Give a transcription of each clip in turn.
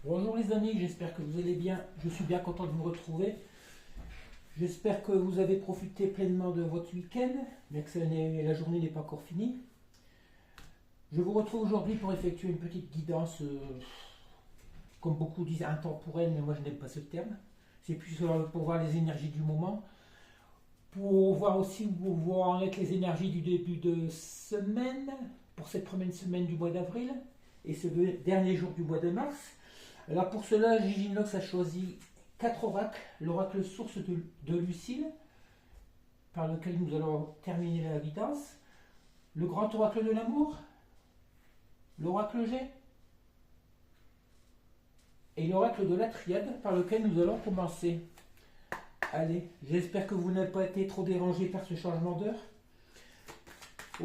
Bonjour les amis, j'espère que vous allez bien. Je suis bien content de vous retrouver. J'espère que vous avez profité pleinement de votre week-end, bien que la journée n'est pas encore finie. Je vous retrouve aujourd'hui pour effectuer une petite guidance, comme beaucoup disent intemporelle, mais moi je n'aime pas ce terme. C'est plus pour voir les énergies du moment, pour voir aussi où vont en être les énergies du début de semaine, pour cette première semaine du mois d'avril, et ce dernier jour du mois de mars. Alors pour cela, Giginox a choisi 4 oracles. L'oracle source de Lucille, par lequel nous allons terminer la guidance. Le grand oracle de l'amour, l'oracle G, et l'oracle de la triade, par lequel nous allons commencer. Allez, j'espère que vous n'avez pas été trop dérangé par ce changement d'heure.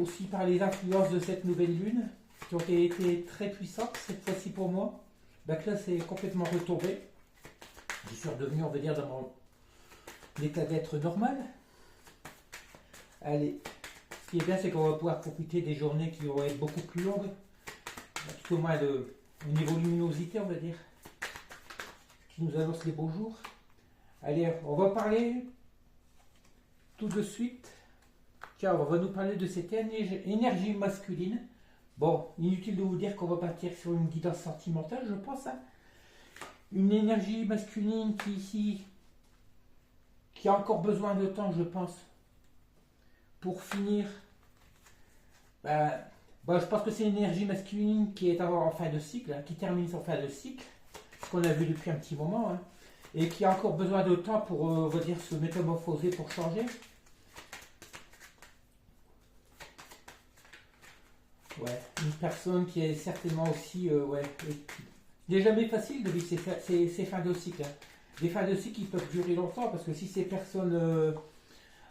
Aussi par les influences de cette nouvelle lune, qui ont été très puissantes cette fois-ci pour moi. Donc là, c'est complètement retombé. Je suis redevenu, on va dire, dans mon état d'être normal. Allez, ce qui est bien, c'est qu'on va pouvoir profiter des journées qui vont être beaucoup plus longues. Tout au moins au niveau luminosité, on va dire, qui nous annonce les beaux jours. Allez, on va parler tout de suite. Tiens, on va nous parler de cette énergie masculine. Bon, inutile de vous dire qu'on va partir sur une guidance sentimentale, je pense. Hein. Une énergie masculine qui a encore besoin de temps, je pense, pour finir. Je pense que c'est une énergie masculine qui est en fin de cycle, hein, qui termine son fin de cycle, ce qu'on a vu depuis un petit moment, hein, et qui a encore besoin de temps pour, on va dire, se métamorphoser, pour changer. Ouais, une personne qui est certainement aussi, il n'est jamais facile de vivre ces fins de cycle. Hein. Des fins de cycle qui peuvent durer longtemps, parce que si ces personnes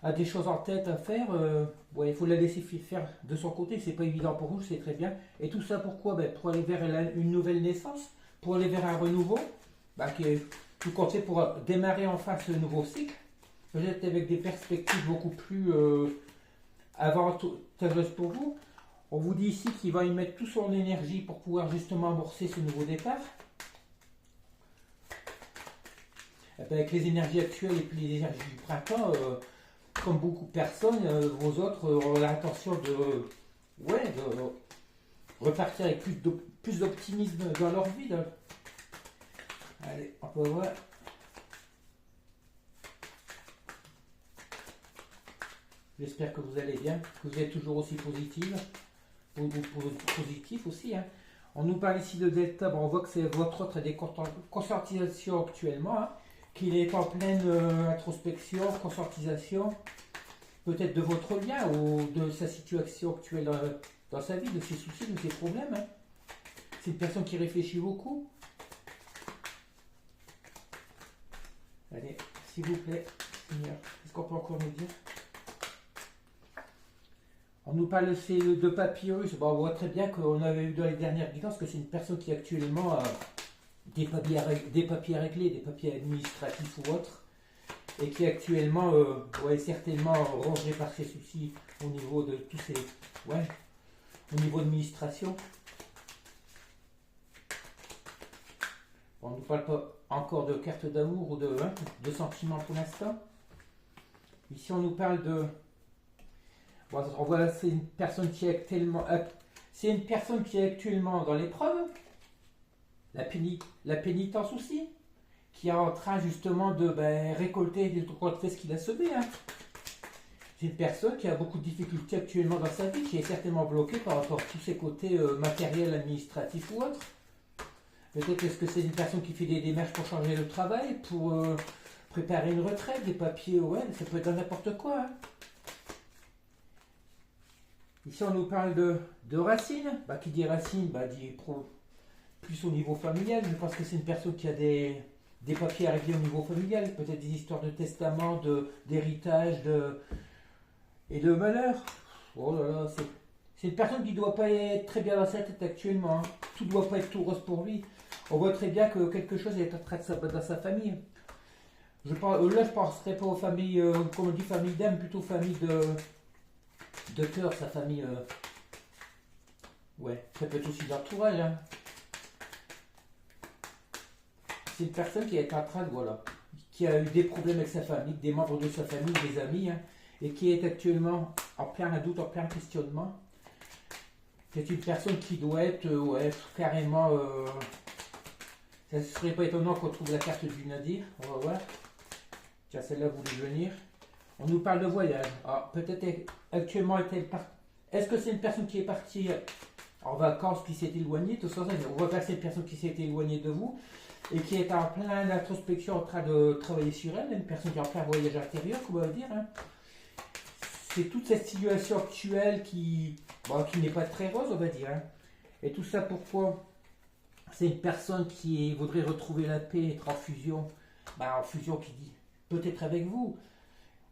a des choses en tête à faire, il faut la laisser faire de son côté. C'est pas évident pour vous, c'est très bien. Et tout ça pourquoi? Pour aller vers une nouvelle naissance, pour aller vers un renouveau, tout compte pour démarrer enfin ce nouveau cycle, peut-être avec des perspectives beaucoup plus avantageuses pour vous. On vous dit ici qu'il va y mettre toute son énergie pour pouvoir justement amorcer ce nouveau départ. Avec les énergies actuelles et puis les énergies du printemps, comme beaucoup de personnes, vos autres ont l'intention de repartir avec plus d'optimisme dans leur vie. Là. Allez, on peut voir. J'espère que vous allez bien, que vous êtes toujours aussi positive. Positif aussi. Hein. On nous parle ici de Delta, on voit que c'est votre autre des conscientisation actuellement, hein, qu'il est en pleine introspection, conscientisation, peut-être de votre lien ou de sa situation actuelle dans sa vie, de ses soucis, de ses problèmes. Hein. C'est une personne qui réfléchit beaucoup. Allez, s'il vous plaît, Seigneur, qu'est-ce qu'on peut encore nous dire? On nous parle aussi de papyrus. On voit très bien qu'on avait vu dans les dernières guidances que c'est une personne qui actuellement a des papiers à régler, des papiers administratifs ou autres, et qui actuellement est certainement rongée par ses soucis au niveau de tous ces. Au niveau administration. On ne nous parle pas encore de carte d'amour ou de sentiments pour l'instant. Ici, on nous parle de. Voilà, c'est une personne qui est actuellement dans l'épreuve, la pénitence aussi, qui est en train justement de récolter ce qu'il a semé. Hein. C'est une personne qui a beaucoup de difficultés actuellement dans sa vie, qui est certainement bloquée par rapport à tous ses côtés matériels, administratifs ou autres. Peut-être est-ce que c'est une personne qui fait des démarches pour changer de travail, pour préparer une retraite, des papiers, ça peut être dans n'importe quoi. Hein. Ici, on nous parle de racines. Qui dit racines, dit plus au niveau familial. Je pense que c'est une personne qui a des papiers à régler au niveau familial. Peut-être des histoires de testament, d'héritage et de malheur. Oh là là, c'est une personne qui ne doit pas être très bien dans sa tête actuellement. Hein. Tout ne doit pas être tout rose pour lui. On voit très bien que quelque chose est en train de s'abattre dans sa famille. Je ne penserais pas aux familles, comme on dit, famille d'âme, plutôt famille de cœur, sa famille. Ça peut être aussi d'entourage. Hein. c'est une personne qui est en train de, voilà, qui a eu des problèmes avec sa famille, des membres de sa famille, des amis, hein, et qui est actuellement en plein doute, en plein questionnement. C'est une personne qui doit être, ouais, carrément... ça ne serait pas étonnant qu'on trouve la carte du nadir. On va voir. Tiens, celle-là voulait venir. On nous parle de voyage. Alors, peut-être actuellement est-elle partie. Est-ce que c'est une personne qui est partie en vacances, qui s'est éloignée? Tout ça, on voit que c'est une personne qui s'est éloignée de vous et qui est en plein introspection, en train de travailler sur elle. Une personne qui est en plein voyage intérieur, comment on va dire. Hein. C'est toute cette situation actuelle qui n'est pas très rose, on va dire. Hein. Et tout ça pourquoi? C'est une personne qui voudrait retrouver la paix, être en fusion qui dit peut-être avec vous,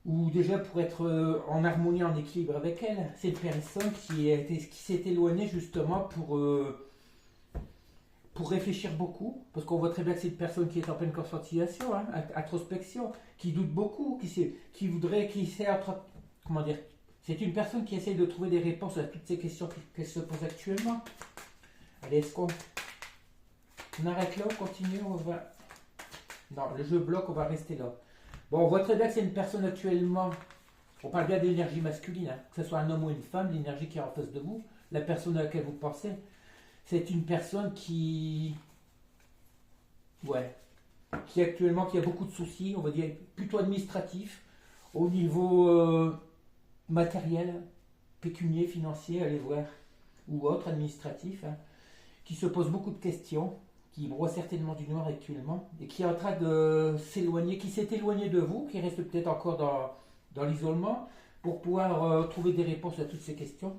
ou déjà pour être en harmonie, en équilibre avec elle. C'est une personne qui s'est éloignée justement pour réfléchir beaucoup, parce qu'on voit très bien que c'est une personne qui est en pleine conscientisation, hein, introspection, qui doute beaucoup, comment dire, c'est une personne qui essaie de trouver des réponses à toutes ces questions qu'elle se pose actuellement. Allez, est-ce qu'on arrête là, on continue, on va... Non, le jeu bloque, on va rester là. Bon, on voit très bien que c'est une personne actuellement, on parle bien d'énergie masculine, hein, que ce soit un homme ou une femme, l'énergie qui est en face de vous, la personne à laquelle vous pensez, c'est une personne qui a beaucoup de soucis, on va dire plutôt administratifs, au niveau matériel, pécunier, financier, allez voir, ou autre administratif, hein, qui se pose beaucoup de questions, qui broie certainement du noir actuellement, et qui est en train de s'éloigner, qui s'est éloigné de vous, qui reste peut-être encore dans l'isolement, pour pouvoir trouver des réponses à toutes ces questions.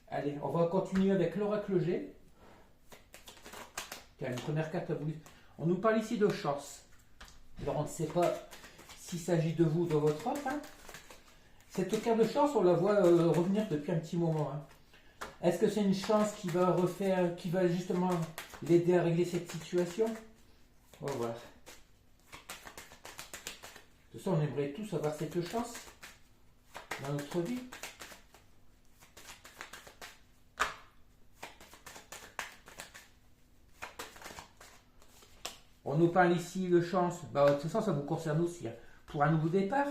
Allez, on va continuer avec l'oracle G. Tiens, une première carte à vous. On nous parle ici de chance. Alors on ne sait pas s'il s'agit de vous ou de votre offre. Hein. Cette carte de chance, on la voit revenir depuis un petit moment. Hein. Est-ce que c'est une chance qui va justement l'aider à régler cette situation? On va voir. De toute façon, on aimerait tous avoir cette chance dans notre vie. On nous parle ici de chance. De toute façon, ça vous concerne aussi. Hein. Pour un nouveau départ.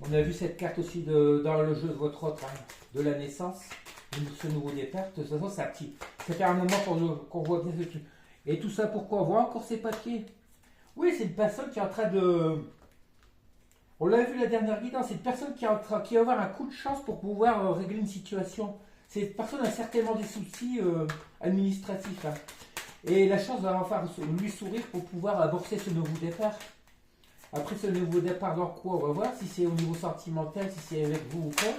On a vu cette carte aussi dans le jeu de votre autre, hein, de la naissance, ce nouveau départ. De toute façon, c'est un petit. Ça fait un moment qu'on voit bien ce truc. Et tout ça, pourquoi? On voit encore ces papiers. Oui, c'est une personne qui est en train de. On l'a vu la dernière guidance, c'est une personne qui va avoir un coup de chance pour pouvoir régler une situation. Cette personne a certainement des soucis administratifs. Hein. Et la chance va enfin lui sourire pour pouvoir amorcer ce nouveau départ. Après ce nouveau départ, dans quoi? On va voir si c'est au niveau sentimental, si c'est avec vous ou pas.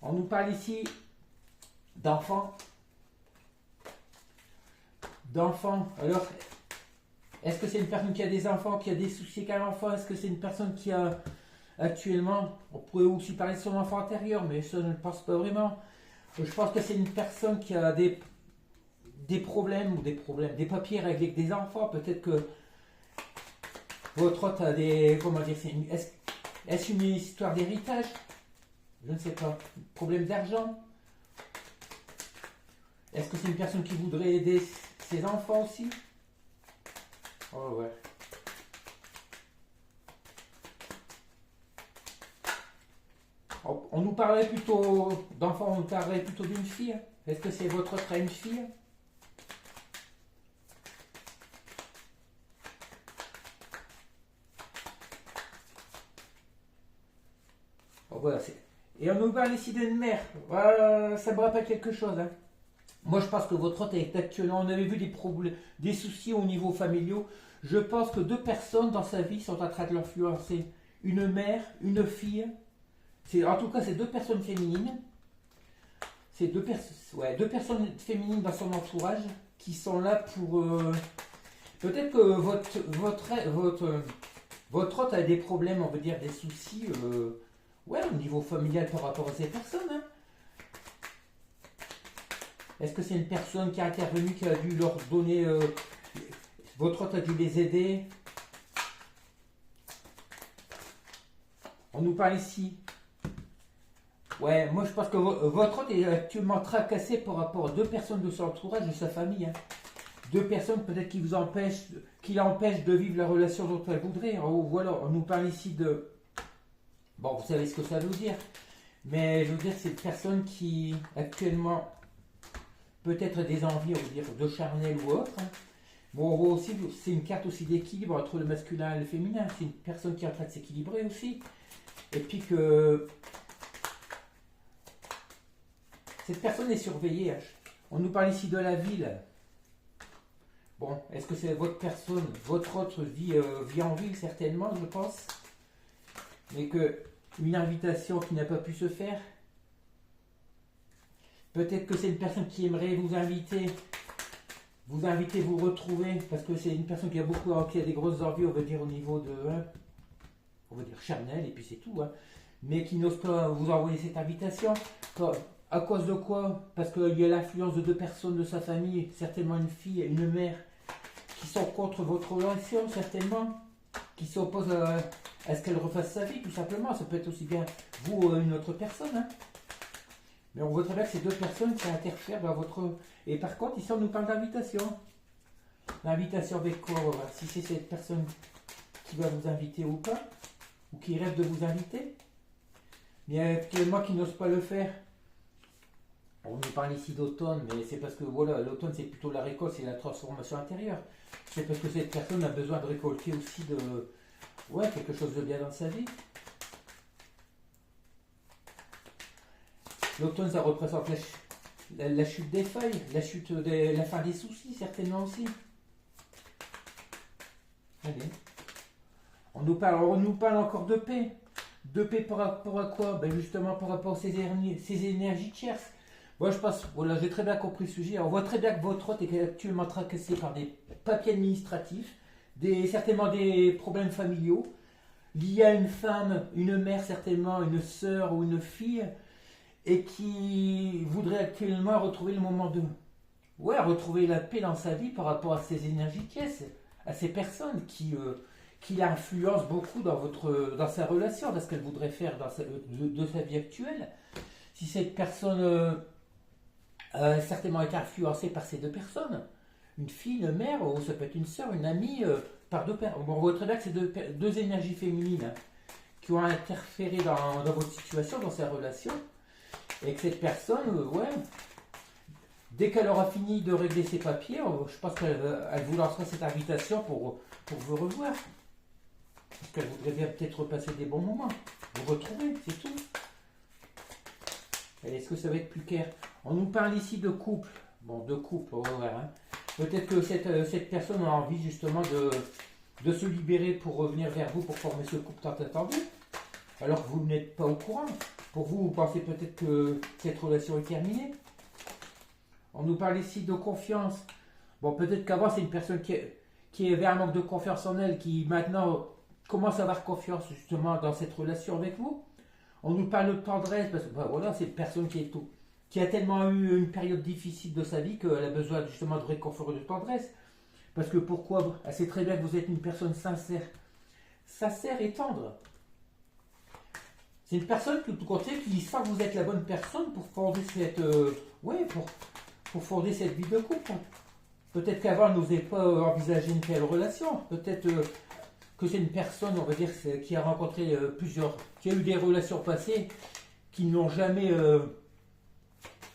On nous parle ici d'enfants. Alors, est-ce que c'est une personne qui a des enfants, qui a des soucis avec un enfant? Est-ce que c'est une personne qui a actuellement, on pourrait aussi parler de son enfant antérieur, mais ça, je ne pense pas vraiment. Je pense que c'est une personne qui a des problèmes, des papiers réglés avec des enfants. Peut-être que votre autre a des, comment dire, est-ce une histoire d'héritage? Je ne sais pas. Problème d'argent? Est-ce que c'est une personne qui voudrait aider ses enfants aussi? Oh ouais. On nous parlerait plutôt d'enfants, on nous parlerait plutôt d'une fille. Est-ce que c'est votre autre une fille? Oh, voilà, et on nous parle ici d'une mère. Ça me rappelle quelque chose. Hein. Moi, je pense que votre hôte est actuellement. On avait vu des problèmes, des soucis au niveau familial. Je pense que 2 personnes dans sa vie sont en train de l'influencer. Une mère, une fille. En tout cas, c'est 2 personnes féminines. C'est 2 personnes féminines dans son entourage qui sont là pour. Peut-être que votre hôte a des problèmes, on va dire, des soucis. Au niveau familial par rapport à ces personnes. Hein. Est-ce que c'est une personne qui a intervenu, qui a dû leur donner... votre hôte a dû les aider? On nous parle ici. Ouais, moi je pense que votre hôte est actuellement tracassé par rapport à 2 personnes de son entourage, de sa famille. Hein. deux personnes peut-être qui l'empêchent de vivre la relation dont elle voudrait. Voilà, on nous parle ici de... Bon, vous savez ce que ça veut dire. Mais je veux dire, c'est une personne qui actuellement peut-être des envies, on va dire, de charnel ou autre. Bon, on voit aussi, c'est une carte aussi d'équilibre entre le masculin et le féminin. C'est une personne qui est en train de s'équilibrer aussi. Et puis que cette personne est surveillée. On nous parle ici de la ville. Bon, est-ce que c'est votre personne, votre autre vit en ville certainement, je pense. Mais que une invitation qui n'a pas pu se faire. Peut-être que c'est une personne qui aimerait vous inviter, vous retrouver, parce que c'est une personne qui a qui a des grosses envies, on va dire, au niveau de, on va dire, charnel, et puis c'est tout, hein, mais qui n'ose pas vous envoyer cette invitation. À cause de quoi? Parce qu'il y a l'influence de deux personnes de sa famille, certainement une fille et une mère, qui sont contre votre relation, certainement, qui s'opposent à ce qu'elle refasse sa vie, tout simplement. Ça peut être aussi bien vous ou une autre personne, hein. Mais on voit très bien que c'est deux personnes qui interfèrent dans votre... Et par contre, ici, on nous parle d'invitation. L'invitation avec quoi? On va voir si c'est cette personne qui va vous inviter ou pas, ou qui rêve de vous inviter. Mais actuellement, qui n'ose pas le faire. On nous parle ici d'automne, mais c'est parce que voilà, l'automne, c'est plutôt la récolte, c'est la transformation intérieure. C'est parce que cette personne a besoin de récolter aussi quelque chose de bien dans sa vie. L'automne, ça représente la chute des feuilles, la fin des soucis, certainement aussi. Allez. On nous parle encore de paix. De paix par rapport à quoi? Ben justement par rapport à ces énergies tierces. Moi je pense, voilà, j'ai très bien compris le sujet. On voit très bien que votre hôte est actuellement tracassé par des papiers administratifs, certainement des problèmes familiaux, liés à une femme, une mère certainement, une sœur ou une fille, et qui voudrait actuellement retrouver le moment de... Ouais, retrouver la paix dans sa vie par rapport à ces énergies tierces, à ces personnes qui l'influencent beaucoup dans sa relation, dans ce qu'elle voudrait faire de sa vie actuelle. Si cette personne a certainement été influencée par ces deux personnes, une fille, une mère, ou ça peut être une sœur, une amie, par deux personnes. Bon, on voit très bien que c'est deux énergies féminines, hein, qui ont interféré dans votre situation, dans sa relation. Et que cette personne, dès qu'elle aura fini de régler ses papiers, je pense qu'elle vous lancera cette invitation pour vous revoir. Parce qu'elle voudrait bien peut-être repasser des bons moments. Vous retrouver, c'est tout. Et est-ce que ça va être plus clair? On nous parle ici de couple. Bon, de couple, on va voir. Hein. Peut-être que cette personne a envie justement de se libérer pour revenir vers vous pour former ce couple tant attendu. Alors que vous n'êtes pas au courant. Pour vous, vous pensez peut-être que cette relation est terminée. On nous parle ici de confiance. Bon, peut-être qu'avant, c'est une personne qui avait un manque de confiance en elle, qui maintenant commence à avoir confiance justement dans cette relation avec vous. On nous parle de tendresse, parce que voilà, c'est une personne qui a tellement eu une période difficile de sa vie qu'elle a besoin justement de réconfort et de tendresse. Parce que pourquoi? Elle sait très bien que vous êtes une personne sincère. Sincère et tendre. C'est une personne de tout côté qui sent que vous êtes la bonne personne pour fonder pour fonder cette vie de couple. Peut-être qu'avant, elle n'osait pas envisager une telle relation. Peut-être que c'est une personne, on va dire, qui a rencontré qui a eu des relations passées qui n'ont jamais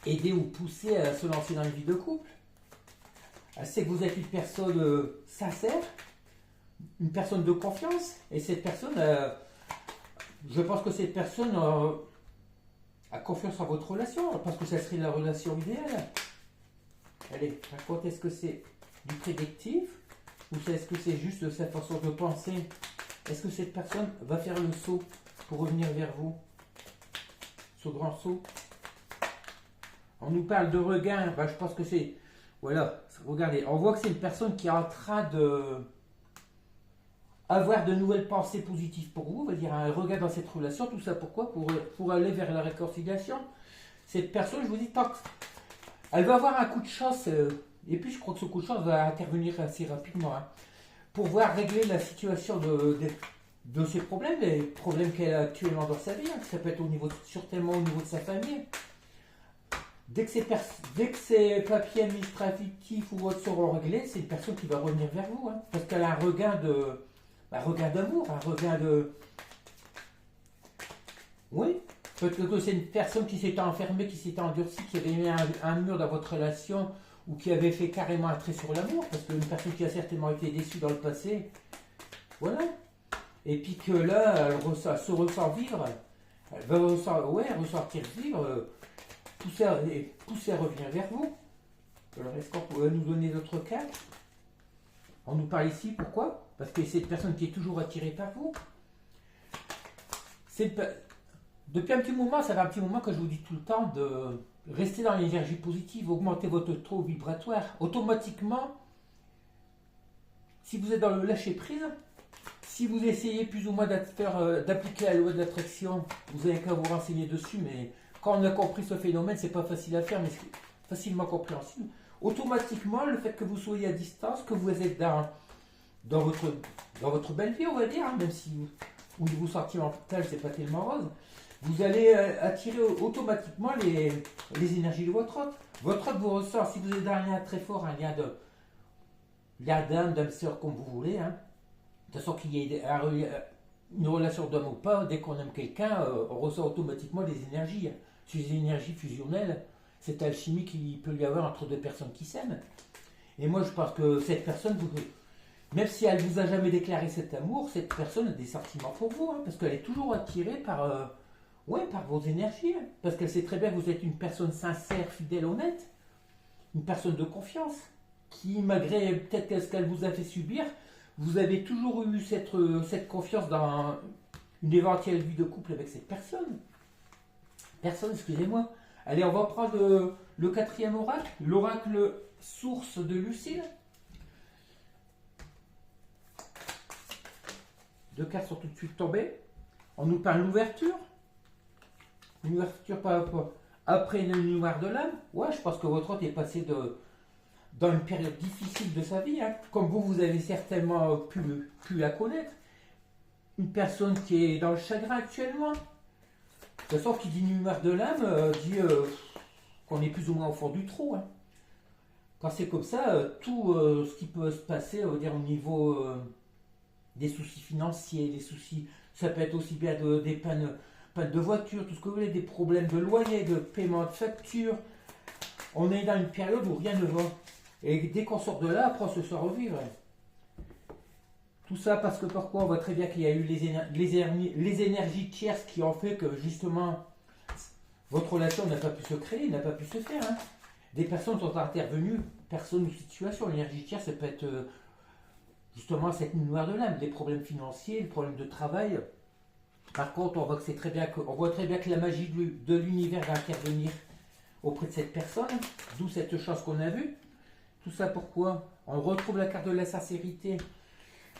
aidé ou poussé à se lancer dans une vie de couple. Elle sait que vous êtes une personne sincère, une personne de confiance, et cette personne... je pense que cette personne a confiance en votre relation, parce que ça serait la relation idéale. Allez, raconte, est-ce que c'est du prédictif, ou est-ce que c'est juste sa façon de penser? Est-ce que cette personne va faire le saut pour revenir vers vous? Ce grand saut. On nous parle de regain, je pense que c'est... Voilà, regardez, on voit que c'est une personne qui est en train de... avoir de nouvelles pensées positives pour vous, on va dire un regard dans cette relation, tout ça pourquoi? Pour aller vers la réconciliation. Cette personne, je vous dis, elle va avoir un coup de chance, et puis je crois que ce coup de chance va intervenir assez rapidement, hein, pour voir régler la situation de ses problèmes, les problèmes qu'elle a actuellement dans sa vie, hein. Ça peut être certainement au niveau de sa famille. dès que ces papiers administratifs ou autres seront réglés, c'est une personne qui va revenir vers vous, hein, parce qu'elle a un regain d'amour, un regain de... Oui, peut-être que c'est une personne qui s'était enfermée, qui s'était endurcie, qui avait mis un mur dans votre relation, ou qui avait fait carrément un trait sur l'amour, parce qu'une personne qui a certainement été déçue dans le passé, voilà. Et puis que là, elle se ressent vivre, elle va ressortir vivre, pousser à revenir vers vous. Alors, est-ce qu'on pourrait nous donner d'autres cas? On nous parle ici, pourquoi? Parce que c'est une personne qui est toujours attirée par vous. Depuis un petit moment, ça fait un petit moment que je vous dis tout le temps de rester dans l'énergie positive, augmenter votre taux vibratoire. Automatiquement, si vous êtes dans le lâcher-prise, si vous essayez plus ou moins d'appliquer la loi de l'attraction, vous n'avez qu'à vous renseigner dessus, mais quand on a compris ce phénomène, c'est pas facile à faire, mais c'est facilement compréhensible. Automatiquement, le fait que vous soyez à distance, que vous êtes dans votre belle vie, on va dire, hein, même si au niveau sentimental, c'est pas tellement rose, vous allez attirer automatiquement les énergies de votre hôte. Votre hôte vous ressort, si vous êtes dans un lien très fort, un lien d'âme, sœur, comme vous voulez, hein. De toute façon, qu'il y ait une relation d'homme ou pas, dès qu'on aime quelqu'un, on ressent automatiquement des énergies. C'est des énergies fusionnelles, cette alchimie qu'il peut y avoir entre deux personnes qui s'aiment. Et moi, je pense que cette personne, même si elle ne vous a jamais déclaré cet amour, cette personne a des sentiments pour vous, hein, parce qu'elle est toujours attirée par vos énergies, hein, parce qu'elle sait très bien que vous êtes une personne sincère, fidèle, honnête, une personne de confiance, qui, malgré peut-être ce qu'elle vous a fait subir, vous avez toujours eu cette confiance dans une éventuelle vie de couple avec cette personne. Excusez-moi. Allez, on va prendre le quatrième oracle, l'oracle source de Lucille. Deux cartes sont tout de suite tombées. On nous parle d'ouverture. Une ouverture après une nuit noire de l'âme. Ouais, je pense que votre hôte est passé dans une période difficile de sa vie, hein. Comme vous avez certainement pu la connaître. Une personne qui est dans le chagrin actuellement. De toute façon, qui dit nuit noire de l'âme, dit qu'on est plus ou moins au fond du trou, hein. Quand c'est comme ça, tout ce qui peut se passer, on va dire, au niveau des soucis financiers, des soucis, ça peut être aussi bien des pannes de voiture, tout ce que vous voulez, des problèmes de loyer, de paiement de facture. On est dans une période où rien ne va. Et dès qu'on sort de là, après on se sent revivre. Tout ça parce que pourquoi on voit très bien qu'il y a eu les énergies tierces qui ont fait que justement votre relation n'a pas pu se créer, n'a pas pu se faire, hein. Des personnes sont intervenues, personne ou situation. L'énergie tierce, ça peut être justement cette nuit noire de l'âme, des problèmes financiers, des problèmes de travail. Par contre, on voit très bien que la magie de l'univers va intervenir auprès de cette personne, d'où cette chance qu'on a vue. Tout ça pourquoi? On retrouve la carte de la sincérité.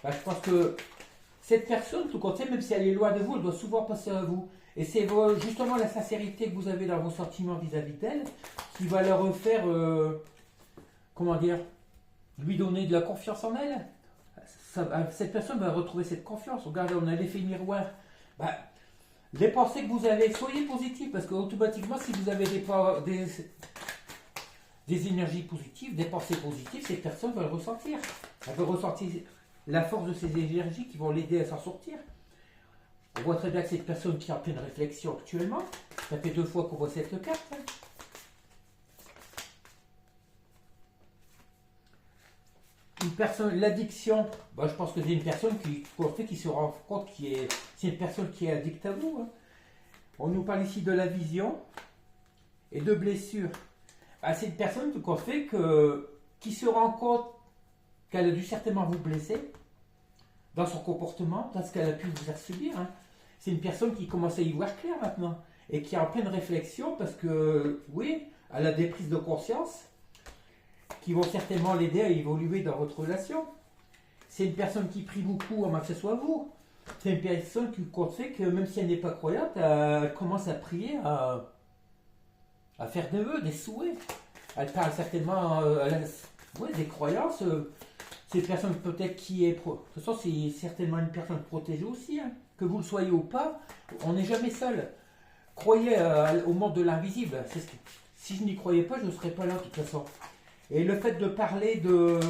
Je pense que cette personne, tout compte fait, même si elle est loin de vous, elle doit souvent passer à vous. Et c'est justement la sincérité que vous avez dans vos sentiments vis-à-vis d'elle qui va leur faire, lui donner de la confiance en elle. Cette personne va retrouver cette confiance. Regardez, on a l'effet miroir. Les pensées que vous avez, soyez positifs, parce qu'automatiquement, si vous avez des énergies positives, des pensées positives, cette personne va le ressentir. Elle va ressentir la force de ces énergies qui vont l'aider à s'en sortir. On voit très bien que cette personne qui est en pleine réflexion actuellement, ça fait 2 fois qu'on voit cette carte. Une personne, l'addiction, je pense que c'est une personne qui se rend compte c'est une personne qui est addicte à vous, hein. On nous parle ici de la vision et de blessures. C'est une personne qui se rend compte qu'elle a dû certainement vous blesser dans son comportement, dans ce qu'elle a pu vous faire subir, hein. C'est une personne qui commence à y voir clair maintenant et qui est en pleine réflexion parce que, oui, elle a des prises de conscience qui vont certainement l'aider à évoluer dans votre relation. C'est une personne qui prie beaucoup, avant que ce soit vous. C'est une personne qui fait que même si elle n'est pas croyante, elle commence à prier, à faire des vœux, des souhaits. Elle parle certainement des croyances. C'est une personne peut-être qui est... De toute façon, c'est certainement une personne protégée aussi, hein. Que vous le soyez ou pas, on n'est jamais seul. Croyez au monde de l'invisible. Si je n'y croyais pas, je ne serais pas là de toute façon. Et le fait de parler de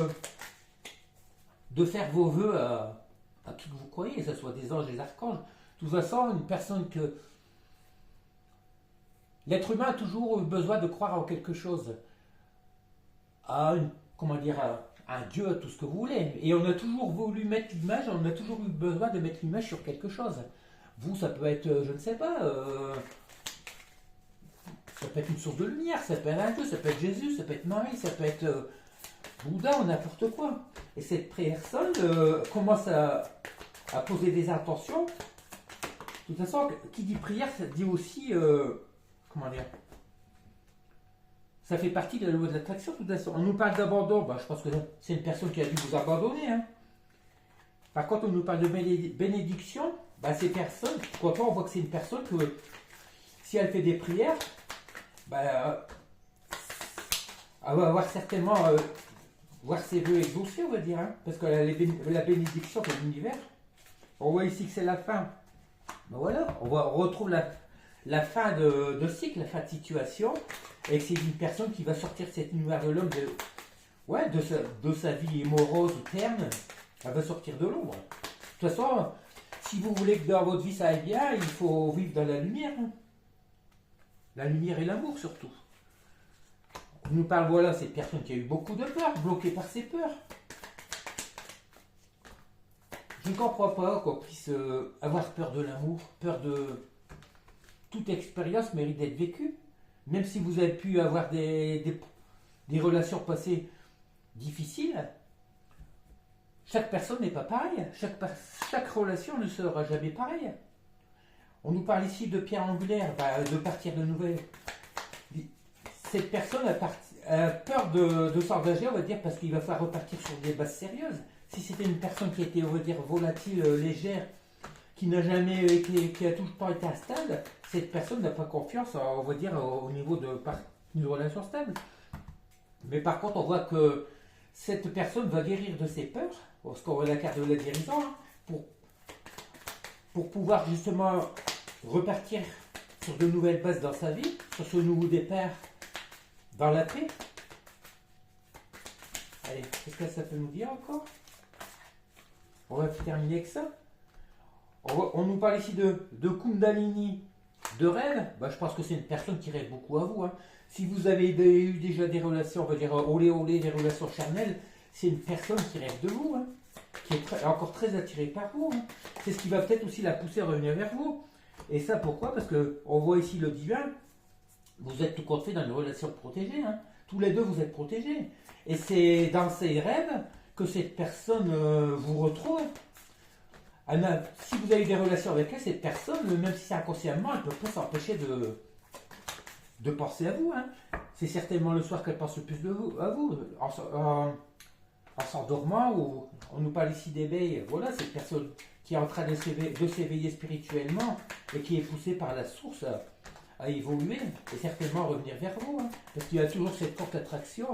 faire vos vœux à qui que vous croyez, que ce soit des anges, des archanges, de toute façon, une personne que... L'être humain a toujours eu besoin de croire en quelque chose, à une, comment dire, à un Dieu, à tout ce que vous voulez. Et on a toujours voulu mettre l'image, on a toujours eu besoin de mettre l'image sur quelque chose. Vous, ça peut être, je ne sais pas, ça peut être une source de lumière, ça peut être un Dieu, ça peut être Jésus, ça peut être Marie, ça peut être Bouddha ou n'importe quoi. Et cette personne commence à poser des intentions. De toute façon, qui dit prière, ça dit aussi, comment dire, ça fait partie de la loi de l'attraction. De toute façon, on nous parle d'abandon, bah, je pense que c'est une personne qui a dû vous abandonner. Hein. Par contre, on nous parle de bénédiction, bah, ces personnes, quand on voit que c'est une personne que, si elle fait des prières, bah, elle va avoir certainement voir ses vœux exaucés, on va dire, hein, parce que la bénédiction de l'univers, on voit ici que c'est la fin. Ben voilà, on retrouve la fin de cycle, la fin de situation, et que c'est une personne qui va sortir de cet univers de l'homme, de sa vie morose ou terne, elle va sortir de l'ombre. De toute façon, si vous voulez que dans votre vie ça aille bien, il faut vivre dans la lumière. Hein. La lumière et l'amour surtout. On nous parle, voilà, cette personne qui a eu beaucoup de peur, bloquée par ses peurs. Je ne comprends pas qu'on puisse avoir peur de l'amour, peur de... Toute expérience mérite d'être vécue. Même si vous avez pu avoir des relations passées difficiles, chaque personne n'est pas pareille. Chaque relation ne sera jamais pareille. On nous parle ici de pierre angulaire, de partir de nouvelles. Cette personne a peur de s'engager, on va dire, parce qu'il va falloir repartir sur des bases sérieuses. Si c'était une personne qui était, on va dire, volatile, légère, qui n'a jamais été, qui a tout le temps été instable, cette personne n'a pas confiance, on va dire, au niveau d'une relation stable. Mais par contre, on voit que cette personne va guérir de ses peurs, parce qu'on voit la carte de la guérison, hein, pour pouvoir justement repartir sur de nouvelles bases dans sa vie, sur ce nouveau départ dans la paix. Allez, qu'est-ce que ça peut nous dire encore? On va terminer avec ça. On nous parle ici de Kundalini, de rêve. Bah, je pense que c'est une personne qui rêve beaucoup à vous. Hein. Si vous avez eu déjà des relations, on va dire olé, des relations charnelles, c'est une personne qui rêve de vous, hein, qui est encore très attirée par vous. Hein. C'est ce qui va peut-être aussi la pousser à revenir vers vous. Et ça, pourquoi? Parce qu'on voit ici le divin. Vous êtes tout compte fait dans une relation protégée. Hein. Tous les deux, vous êtes protégés. Et c'est dans ces rêves que cette personne vous retrouve. Si vous avez eu des relations avec elle, cette personne, même si c'est inconsciemment, elle ne peut pas s'empêcher de penser à vous. Hein. C'est certainement le soir qu'elle pense le plus à vous. En s'endormant, ou on nous parle ici d'éveil. Voilà, cette personne qui est en train de s'éveiller spirituellement et qui est poussée par la source à évoluer et certainement à revenir vers vous. Hein. Parce qu'il y a toujours cette forte attraction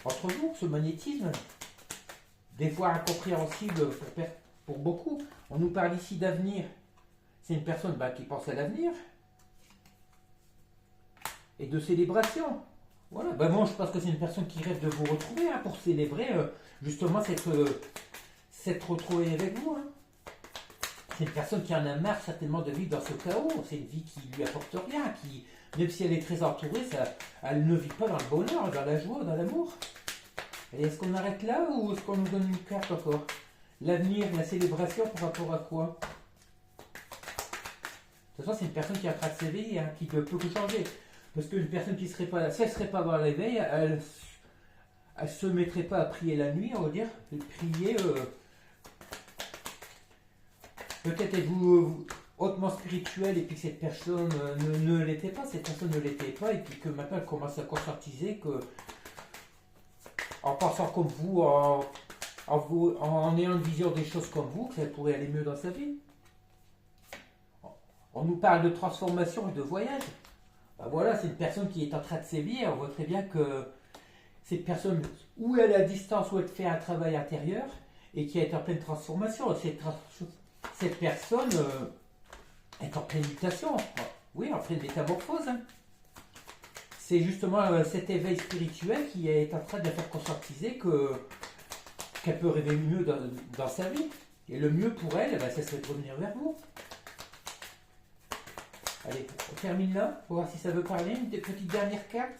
entre vous, ce magnétisme, des fois incompréhensible pour beaucoup. On nous parle ici d'avenir. C'est une personne qui pense à l'avenir et de célébration. Voilà. Moi, je pense que c'est une personne qui rêve de vous retrouver pour célébrer justement cette retrouvée avec vous. Hein. C'est une personne qui en a marre certainement de vivre dans ce chaos. C'est une vie qui lui apporte rien, qui, même si elle est très entourée, elle ne vit pas dans le bonheur, dans la joie, dans l'amour. Et est-ce qu'on arrête là ou est-ce qu'on nous donne une carte encore? L'avenir, la célébration par rapport à quoi? De toute façon, c'est une personne qui est en train de s'éveiller, hein, qui ne peut que changer. Parce qu'une personne qui serait pas là, si elle ne serait pas dans l'éveil, elle ne se mettrait pas à prier la nuit, on va dire, prier. Peut-être êtes-vous hautement spirituel et puis que cette personne ne l'était pas, cette personne ne l'était pas, et puis que maintenant elle commence à conscientiser que, en pensant comme vous, en ayant une vision des choses comme vous, que ça pourrait aller mieux dans sa vie. On nous parle de transformation et de voyage. Voilà, c'est une personne qui est en train de sévir. On voit très bien que cette personne, ou elle est à distance, ou elle fait un travail intérieur, et qui est en pleine transformation. Cette personne est en pleine mutation. Oui, en pleine métamorphose. Hein. c'est justement cet éveil spirituel qui est en train de la faire conscientiser qu'elle peut rêver mieux dans sa vie. Et le mieux pour elle, ben, ça serait de revenir vers vous. Allez, on termine là, pour voir si ça veut parler. Une petite dernière carte.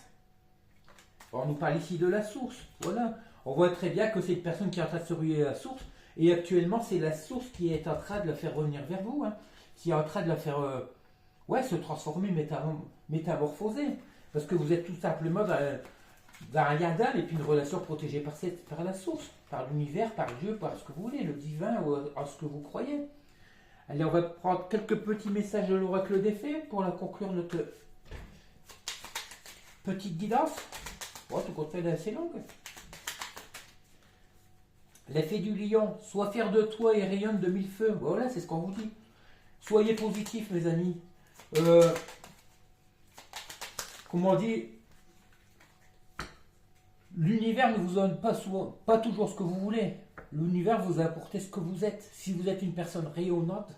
Bon, on nous parle ici de la source. Voilà. On voit très bien que c'est une personne qui est en train de se ruer à la source. Et actuellement, c'est la source qui est en train de la faire revenir vers vous. Hein, qui est en train de la faire se transformer, métamorphoser. Parce que vous êtes tout simplement dans un lien d'âme et puis une relation protégée par la source, par l'univers, par Dieu, par ce que vous voulez, le divin ou en ce que vous croyez. Allez, on va prendre quelques petits messages de l'oracle des fées pour la conclure notre petite guidance. Bon, tout compte fait, elle est assez longue. La fée du lion, sois fier de toi et rayonne de mille feux. Voilà, c'est ce qu'on vous dit. Soyez positifs, mes amis. Comment on dit, l'univers ne vous donne pas toujours ce que vous voulez. L'univers vous a apporté ce que vous êtes. Si vous êtes une personne rayonnante,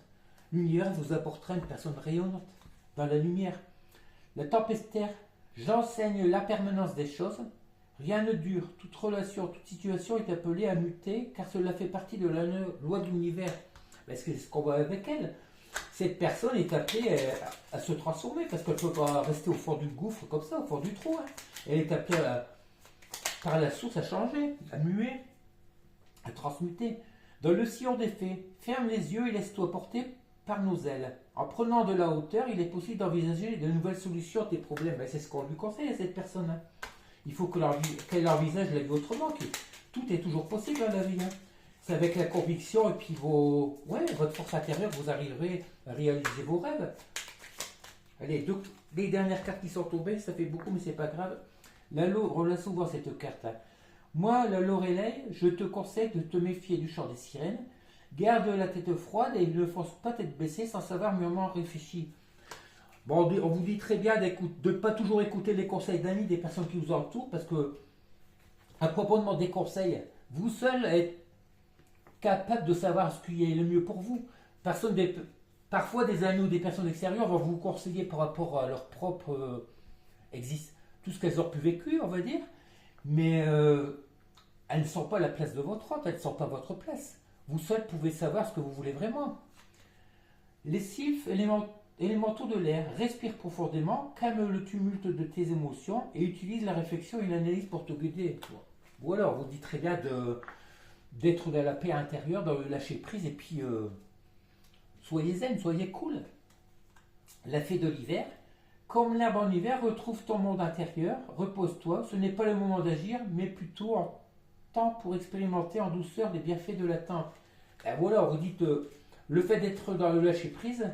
l'univers vous apportera une personne rayonnante dans la lumière. La tempestaire, j'enseigne la permanence des choses. Rien ne dure. Toute relation, toute situation est appelée à muter car cela fait partie de la loi de l'univers. Parce que c'est ce qu'on voit avec elle. Cette personne est appelée à se transformer parce qu'elle ne peut pas rester au fond du gouffre comme ça, au fond du trou. Hein. Elle est appelée par la source à changer, à muer, à transmuter. Dans le sillon des fées, ferme les yeux et laisse-toi porter par nos ailes. En prenant de la hauteur, il est possible d'envisager de nouvelles solutions à tes problèmes. Ben, c'est ce qu'on lui conseille à cette personne. Hein. Il faut qu'elle envisage la vie autrement. Que tout est toujours possible dans la vie. Hein. C'est avec la conviction et puis votre force intérieure, vous arriverez à réaliser vos rêves. Allez, donc, les dernières cartes qui sont tombées, ça fait beaucoup, mais c'est pas grave. On a souvent cette carte. Hein. Moi, la Lorelei, je te conseille de te méfier du chant des sirènes. Garde la tête froide et ne fonce pas tête baissée sans savoir mûrement réfléchir. Bon, on vous dit très bien de ne pas toujours écouter les conseils d'amis, des personnes qui vous entourent, parce que, à propos de des conseils, vous seul êtes capable de savoir ce qui est le mieux pour vous. Parfois, des amis ou des personnes extérieures vont vous conseiller par rapport à leur propre tout ce qu'elles ont pu vécu, on va dire, mais elles ne sont pas à la place de votre autre, elles ne sont pas à votre place. Vous seul pouvez savoir ce que vous voulez vraiment. Les sylphes, élémentaux de l'air, respire profondément, calme le tumulte de tes émotions et utilise la réflexion et l'analyse pour te guider. Ou alors, on vous dit très bien d'être dans la paix intérieure, dans le lâcher prise, et puis soyez zen, soyez cool. La fée de l'hiver, comme l'herbe en hiver, retrouve ton monde intérieur, repose-toi, ce n'est pas le moment d'agir, mais plutôt en temps pour expérimenter en douceur les bienfaits de l'attente. Et voilà, vous dites, le fait d'être dans le lâcher prise,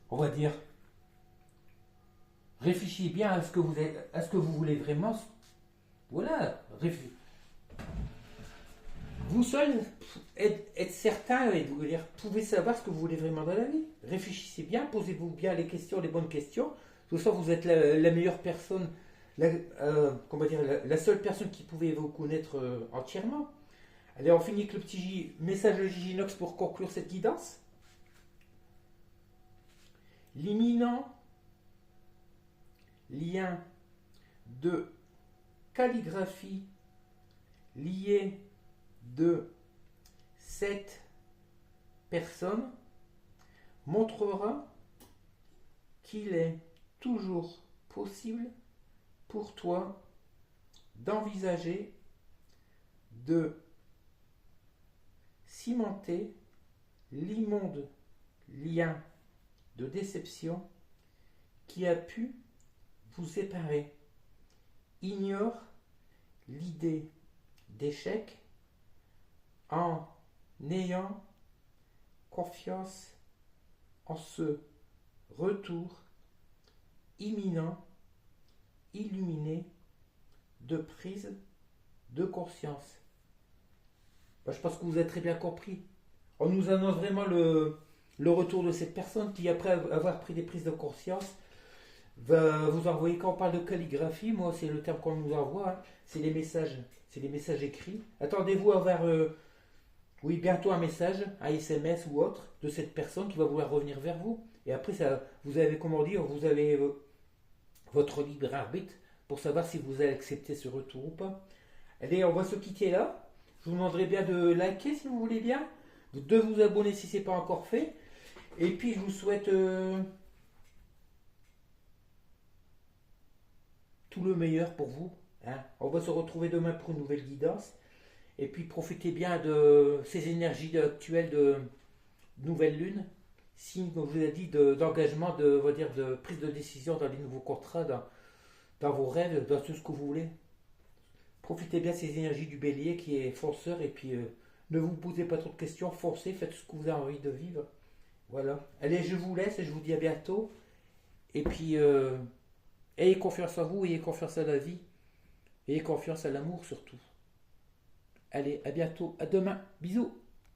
on va dire, réfléchissez bien à ce que vous voulez vraiment. Voilà, vous seul êtes certain et vous pouvez savoir ce que vous voulez vraiment dans la vie. Réfléchissez bien, posez-vous bien les questions, les bonnes questions. Tout ça, vous êtes la meilleure personne, la seule personne qui pouvait vous connaître entièrement. Allez, on finit avec le petit message de Giginox pour conclure cette guidance. L'imminent lien de calligraphie lié de cette personne montrera qu'il est toujours possible pour toi d'envisager de cimenter l'immonde lien de déception qui a pu vous séparer. Ignore l'idée d'échec en ayant confiance en ce retour imminent, illuminé de prise de conscience. Je pense que vous avez très bien compris. On nous annonce vraiment le retour de cette personne qui, après avoir pris des prises de conscience, va vous envoyer. Quand on parle de calligraphie, moi c'est le terme qu'on nous envoie, hein, c'est les messages écrits. Attendez-vous à avoir bientôt un message, un SMS ou autre de cette personne qui va vouloir revenir vers vous. Et après, ça, vous avez, comment dire, vous allez votre libre arbitre pour savoir si vous allez accepter ce retour ou pas. Allez, on va se quitter là. Je vous demanderai bien de liker si vous voulez bien, de vous abonner si ce n'est pas encore fait. Et puis je vous souhaite tout le meilleur pour vous. Hein. On va se retrouver demain pour une nouvelle guidance. Et puis profitez bien de ces énergies actuelles de nouvelle lune. Signe, comme je vous ai dit, d'engagement, de prise de décision dans les nouveaux contrats, dans vos rêves, dans tout ce que vous voulez. Profitez bien de ces énergies du bélier qui est fonceur. Et puis ne vous posez pas trop de questions. Foncez, faites ce que vous avez envie de vivre. Voilà. Allez, je vous laisse et je vous dis à bientôt. Et puis, ayez confiance en vous, ayez confiance à la vie, ayez confiance à l'amour surtout. Allez, à bientôt, à demain, bisous.